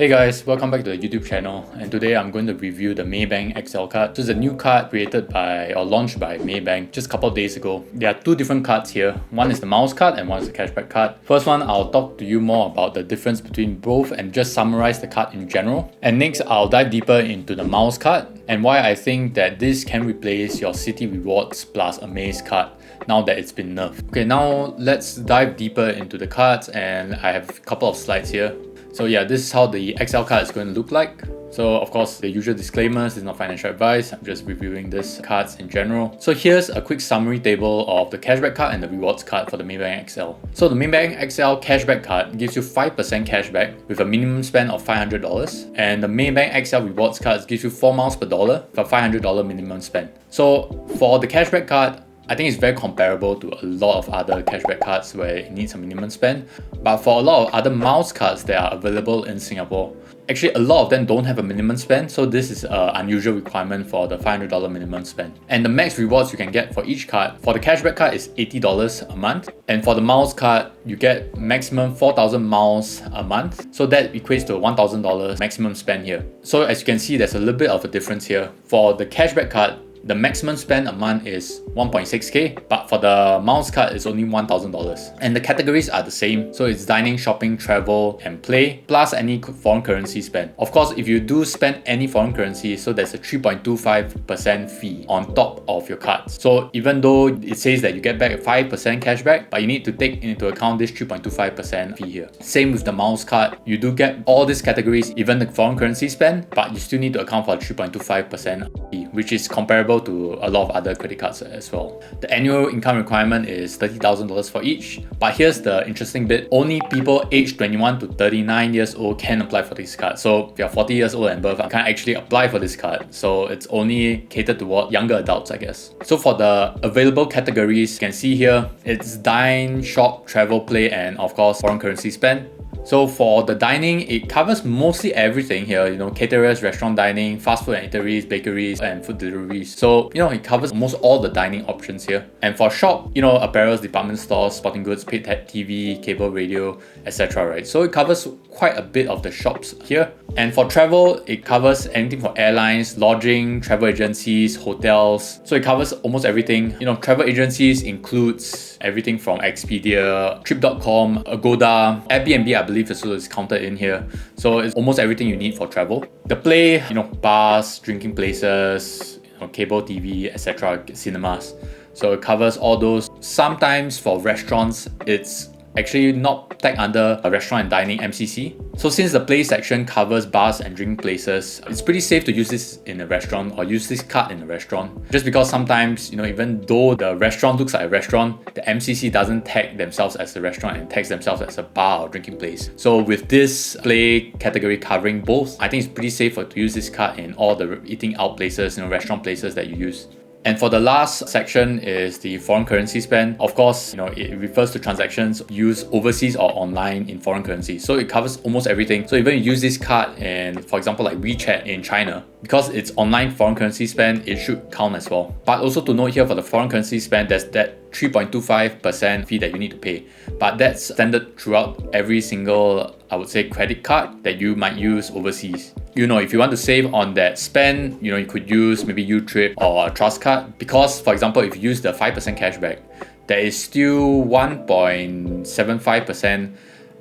Hey guys, welcome back to the YouTube channel, and today I'm going to review the Maybank XL card. This is a new card created by or launched by Maybank just a couple of days ago. There are two different cards here. One is the miles card and one is the cashback card. First one, I'll talk to you more about the difference between both and just summarize the card in general. And next, I'll dive deeper into the miles card and why I think that this can replace your Citi Rewards plus Amaze card now that it's been nerfed. Okay, now let's dive deeper into the cards, and I have a couple of slides here. So yeah, this is how the XL card is going to look like. So of course, the usual disclaimers, it's not financial advice, I'm just reviewing these cards in general. So here's a quick summary table of the cashback card and the rewards card for the Maybank XL. So the Maybank XL cashback card gives you 5% cashback with a minimum spend of $500, and the Maybank XL rewards card gives you 4 miles per dollar for $500 minimum spend. So for the cashback card, I think it's very comparable to a lot of other cashback cards where it needs a minimum spend. But for a lot of other miles cards that are available in Singapore, actually a lot of them don't have a minimum spend, so this is an unusual requirement for the $500 minimum spend. And the max rewards you can get for each card, for the cashback card is $80 a month, and for the miles card, you get maximum 4,000 miles a month, so that equates to $1,000 maximum spend here. So as you can see, there's a little bit of a difference here. For the cashback card, the maximum spend a month is 1.6k, but for the miles card, it's only $1,000. And the categories are the same, so it's dining, shopping, travel, and play, plus any foreign currency spend. Of course, if you do spend any foreign currency, so there's a 3.25% fee on top of your cards. So even though it says that you get back 5% cashback, but you need to take into account this 3.25% fee here. Same with the miles card, you do get all these categories, even the foreign currency spend, but you still need to account for 3.25% fee, which is comparable to a lot of other credit cards as well. The annual income requirement is $30,000 for each, but here's the interesting bit: only people aged 21 to 39 years old can apply for this card. So if you're 40 years old and above, you can't actually apply for this card. So it's only catered toward younger adults, I guess. So for the available categories, you can see here, it's dine, shop, travel, play, and of course foreign currency spend. So for the dining, it covers mostly everything here, caterers, restaurant dining, fast food and eateries, bakeries, and food deliveries. So, it covers almost all the dining options here. And for shop, apparels, department stores, sporting goods, paid TV, cable, radio, etc. Right? So it covers quite a bit of the shops here. And for travel, it covers anything for airlines, lodging, travel agencies, hotels. So it covers almost everything. Travel agencies includes everything from Expedia, Trip.com, Agoda, Airbnb, I believe is counted in here. So it's almost everything you need for travel. The play, bars, drinking places, cable TV, etc., cinemas. So it covers all those. Sometimes for restaurants, it's actually not tagged under a restaurant and dining MCC. So since the play section covers bars and drink places, it's pretty safe to use this in a restaurant or use this card in a restaurant. Just because sometimes, even though the restaurant looks like a restaurant, the MCC doesn't tag themselves as a restaurant and tags themselves as a bar or drinking place. So with this play category covering both, I think it's pretty safe to use this card in all the eating out places, restaurant places that you use. And for the last section is the foreign currency spend. Of course, it refers to transactions used overseas or online in foreign currency. So it covers almost everything. So even if you use this card in, for example, like WeChat in China, because it's online foreign currency spend, it should count as well. But also to note here, for the foreign currency spend, there's that 3.25% fee that you need to pay. But that's standard throughout every single, I would say, credit card that you might use overseas. If you want to save on that spend, you could use maybe U-Trip or a Trust card, because, for example, if you use the 5% cashback, there is still 1.75%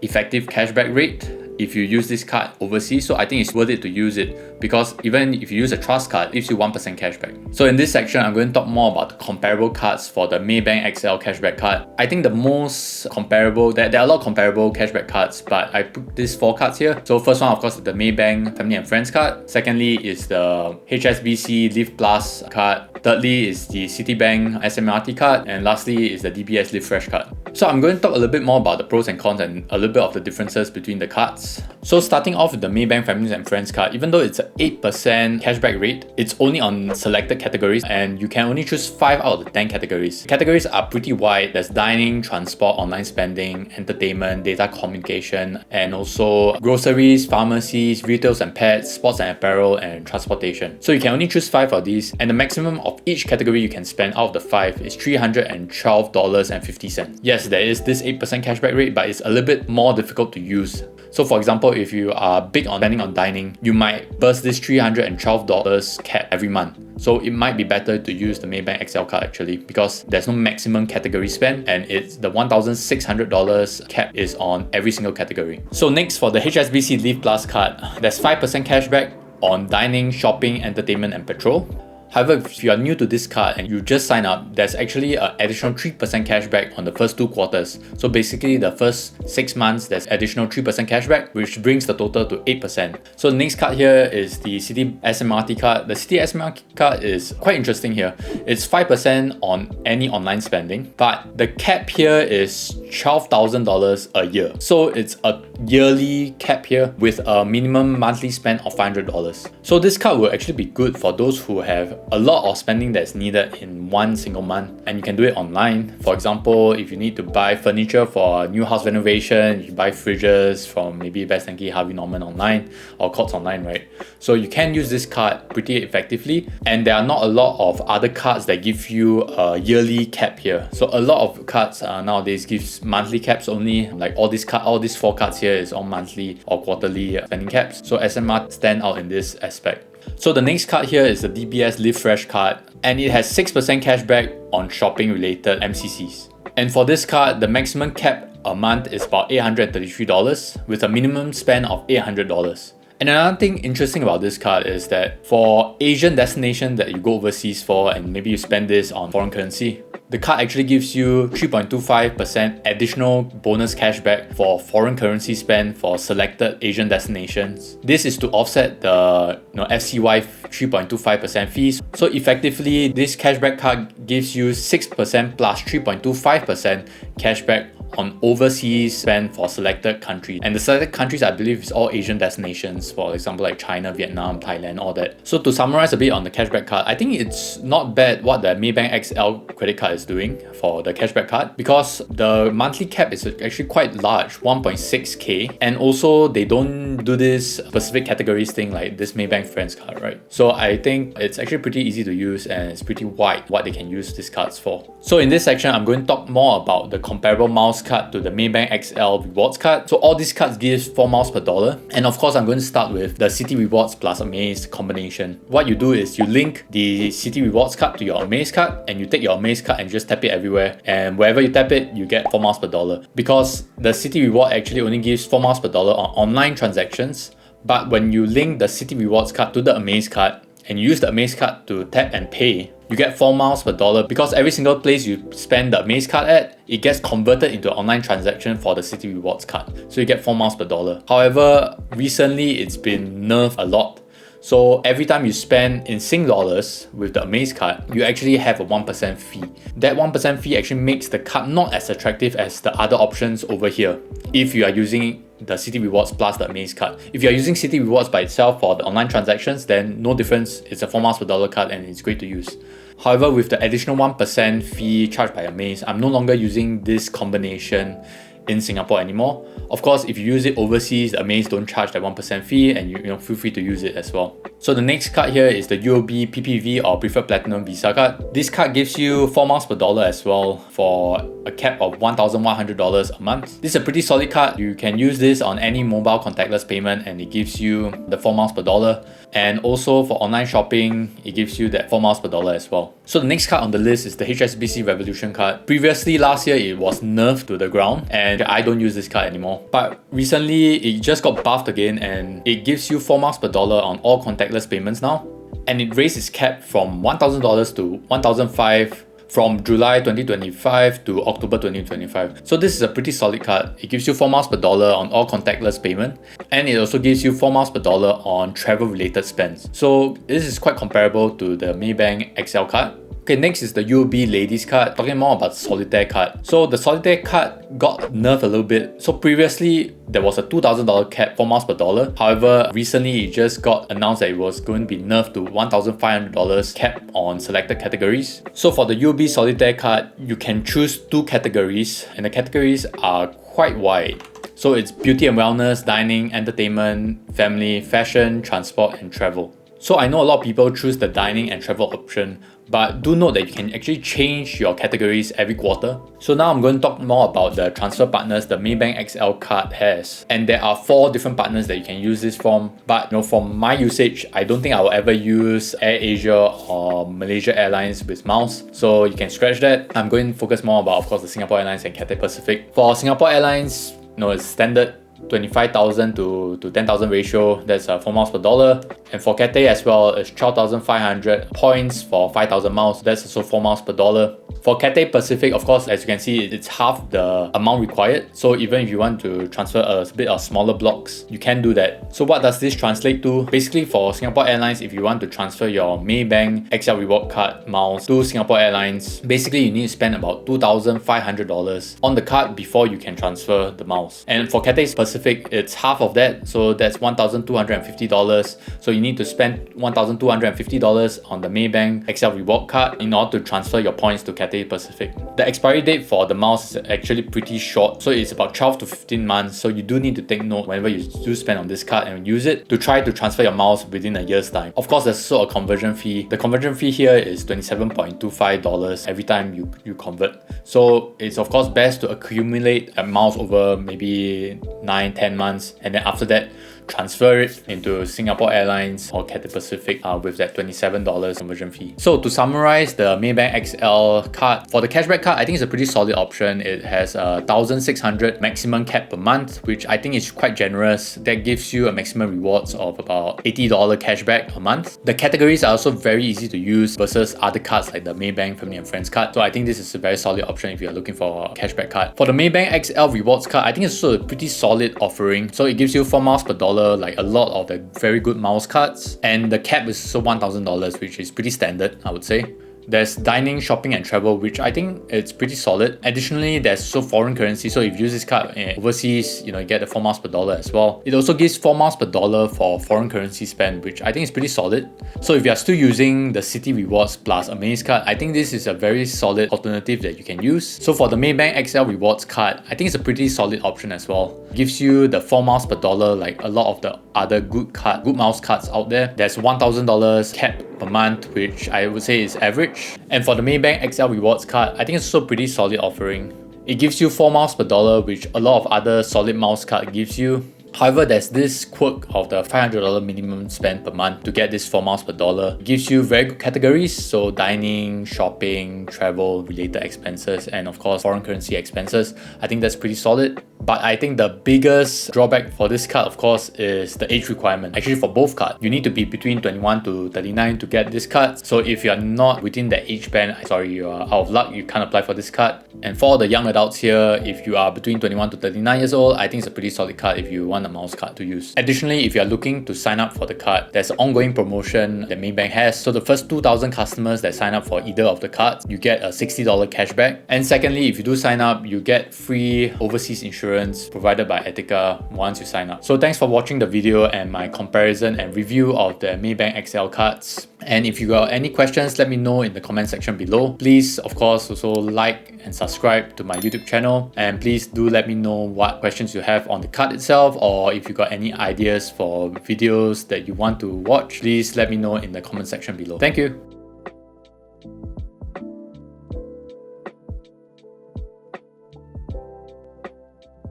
effective cashback rate if you use this card overseas. So I think it's worth it to use it, because even if you use a Trust card, it gives you 1% cashback. So in this section, I'm going to talk more about the comparable cards for the Maybank XL cashback card. I think the most comparable, there are a lot of comparable cashback cards, but I put these 4 cards here. So first one, of course, is the Maybank Family and Friends card. Secondly is the HSBC Live Plus card. Thirdly is the CitiBank SMRT card, and lastly is the DBS Live Fresh card. So I'm going to talk a little bit more about the pros and cons and a little bit of the differences between the cards. So starting off with the Maybank Families and Friends card, even though it's an 8% cashback rate, it's only on selected categories, and you can only choose 5 out of the 10 categories. Categories are pretty wide. There's dining, transport, online spending, entertainment, data communication, and also groceries, pharmacies, retails and pets, sports and apparel, and transportation. So you can only choose 5 of these, and the maximum of each category you can spend out of the 5 is $312.50. Yes, there is this 8% cashback rate, but it's a little bit more difficult to use. So for example, if you are big on spending on dining, you might burst this $312 cap every month. So it might be better to use the Maybank XL card actually, because there's no maximum category spend, and it's the $1,600 cap is on every single category. So next, for the HSBC Live Plus card, there's 5% cashback on dining, shopping, entertainment, and petrol. However, if you are new to this card and you just sign up, there's actually an additional 3% cashback on the first 2 quarters. So basically the first 6 months, there's additional 3% cashback, which brings the total to 8%. So the next card here is the Citi SMRT card. The Citi SMRT card is quite interesting here. It's 5% on any online spending, but the cap here is $12,000 a year. So it's a yearly cap here with a minimum monthly spend of $500. So this card will actually be good for those who have a lot of spending that's needed in one single month, and you can do it online. For example, if you need to buy furniture for a new house renovation, you buy fridges from maybe Best Denki, Harvey Norman online, or Courts online, right? So you can use this card pretty effectively, and there are not a lot of other cards that give you a yearly cap here. So a lot of cards nowadays gives monthly caps only, like all these 4 cards here is all monthly or quarterly spending caps. So SMR stand out in this aspect. So the next card here is the DBS Live Fresh card, and it has 6% cashback on shopping related MCCs. And for this card, the maximum cap a month is about $833 with a minimum spend of $800. And another thing interesting about this card is that for Asian destination that you go overseas for and maybe you spend this on foreign currency, the card actually gives you 3.25% additional bonus cashback for foreign currency spend for selected Asian destinations. This is to offset the FCY 3.25% fees. So effectively, this cashback card gives you 6% plus 3.25% cashback on overseas spend for selected countries. And the selected countries, I believe, is all Asian destinations, for example like China, Vietnam, Thailand, all that. So to summarize a bit on the cashback card, I think it's not bad what the Maybank XL credit card is doing for the cashback card, because the monthly cap is actually quite large, 1.6k, and also they don't do this specific categories thing like this Maybank Friends card, right? So I think it's actually pretty easy to use, and it's pretty wide what they can use these cards for. So in this section, I'm going to talk more about the comparable miles card to the Maybank XL Rewards card. So all these cards give 4 miles per dollar, and of course I'm going to start with the Citi Rewards plus Amaze combination. What you do is you link the Citi Rewards card to your Amaze card, and you take your Amaze card and just tap it everywhere, and wherever you tap it, you get 4 miles per dollar. Because the Citi Reward actually only gives 4 miles per dollar on online transactions, but when you link the Citi Rewards card to the Amaze card and you use the Amaze card to tap and pay, you get 4 miles per dollar, because every single place you spend the Amaze card at, it gets converted into an online transaction for the Citi Rewards card. So you get 4 miles per dollar. However, recently it's been nerfed a lot. So every time you spend in Sing dollars with the Amaze card, you actually have a 1% fee. That 1% fee actually makes the card not as attractive as the other options over here if you are using the Citi Rewards plus the Amaze card. If you are using Citi Rewards by itself for the online transactions, then no difference. It's a 4 miles per dollar card and it's great to use. However, with the additional 1% fee charged by Amaze, I'm no longer using this combination in Singapore anymore. Of course, if you use it overseas, the Amaze don't charge that 1% fee, and you feel free to use it as well. So the next card here is the UOB PPV or Preferred Platinum Visa card. This card gives you 4 miles per dollar as well for a cap of $1,100 a month. This is a pretty solid card. You can use this on any mobile contactless payment and it gives you the 4 miles per dollar. And also for online shopping, it gives you that 4 miles per dollar as well. So the next card on the list is the HSBC Revolution card. Previously, last year, it was nerfed to the ground and I don't use this card anymore. But recently, it just got buffed again and it gives you 4 miles per dollar on all contactless payments now. And it raised its cap from $1,000 to $1,500 from July 2025 to October 2025. So this is a pretty solid card. It gives you 4 miles per dollar on all contactless payment, and it also gives you 4 miles per dollar on travel related spends. So this is quite comparable to the Maybank XL card. Okay, next is the UOB Ladies card, talking more about the Solitaire card. So the Solitaire card got nerfed a little bit. So previously, there was a $2,000 cap, 4 miles per dollar. However, recently it just got announced that it was going to be nerfed to $1,500 cap on selected categories. So for the UOB Solitaire card, you can choose 2 categories, and the categories are quite wide. So it's beauty and wellness, dining, entertainment, family, fashion, transport, and travel. So I know a lot of people choose the dining and travel option, But do note that you can actually change your categories every quarter. So now I'm going to talk more about the transfer partners the Maybank XL card has. And there are 4 different partners that you can use this from. But from my usage, I don't think I will ever use AirAsia or Malaysia Airlines with miles. So you can scratch that. I'm going to focus more about, of course, the Singapore Airlines and Cathay Pacific. For Singapore Airlines, it's standard 25,000 to 10,000 ratio, that's 4 miles per dollar. And for Cathay as well, it's 12,500 points for 5,000 miles, that's also 4 miles per dollar. For Cathay Pacific, of course, as you can see, it's half the amount required. So even if you want to transfer a bit of smaller blocks, you can do that. So what does this translate to? Basically, for Singapore Airlines, if you want to transfer your Maybank XL reward card miles to Singapore Airlines, basically you need to spend about $2,500 on the card before you can transfer the miles. And for Cathay Pacific, it's half of that, so that's $1,250. So you need to spend $1,250 on the Maybank XL reward card in order to transfer your points to Cathay Pacific. The expiry date for the miles is actually pretty short, so it's about 12 to 15 months. So you do need to take note whenever you do spend on this card and use it to try to transfer your miles within a year's time. Of course, there's also a conversion fee. The conversion fee here is $27.25 every time you convert. So it's of course best to accumulate miles over maybe 9-10 months, and then after that transfer it into Singapore Airlines or Cathay Pacific with that $27 conversion fee. So to summarize the Maybank XL card, for the cashback card, I think it's a pretty solid option. It has a 1,600 maximum cap per month, which I think is quite generous. That gives you a maximum rewards of about $80 cashback a month. The categories are also very easy to use versus other cards like the Maybank Family and Friends card. So I think this is a very solid option if you're looking for a cashback card. For the Maybank XL rewards card, I think it's also a pretty solid offering. So it gives you 4 miles per dollar, like a lot of the very good miles cards, and the cap is also $1,000, which is pretty standard, I would say. There's dining, shopping and travel, which I think it's pretty solid. Additionally, there's also foreign currency, so if you use this card overseas, you get the 4 miles per dollar as well. It also gives 4 miles per dollar for foreign currency spend, which I think is pretty solid. So if you're still using the Citi Rewards plus Amaze card, I think this is a very solid alternative that you can use. So for the Maybank XL Rewards card, I think it's a pretty solid option as well. It gives you the 4 miles per dollar like a lot of the other good miles cards out there. There's $1,000 cap per month, which I would say is average. And for the Maybank XL Rewards card, I think it's also a pretty solid offering. It gives you 4 miles per dollar, which a lot of other solid miles card gives you. However, there's this quirk of the $500 minimum spend per month to get this 4 miles per dollar. It gives you very good categories, so dining, shopping, travel related expenses, and of course foreign currency expenses. I think that's pretty solid. But I think the biggest drawback for this card, of course, is the age requirement. Actually, for both cards, you need to be between 21 to 39 to get this card. So if you're not within that age band, sorry, you are out of luck, you can't apply for this card. And for the young adults here, if you are between 21 to 39 years old, I think it's a pretty solid card if you want a mouse card to use. Additionally, if you're looking to sign up for the card, there's an ongoing promotion that Maybank has. So the first 2,000 customers that sign up for either of the cards, you get a $60 cashback. And secondly, if you do sign up, you get free overseas insurance provided by Etika once you sign up. So thanks for watching the video and my comparison and review of the Maybank XL cards. And if you got any questions, let me know in the comment section below. Please, of course, also like and subscribe to my YouTube channel. And please do let me know what questions you have on the card itself, or if you got any ideas for videos that you want to watch, please let me know in the comment section below. Thank you.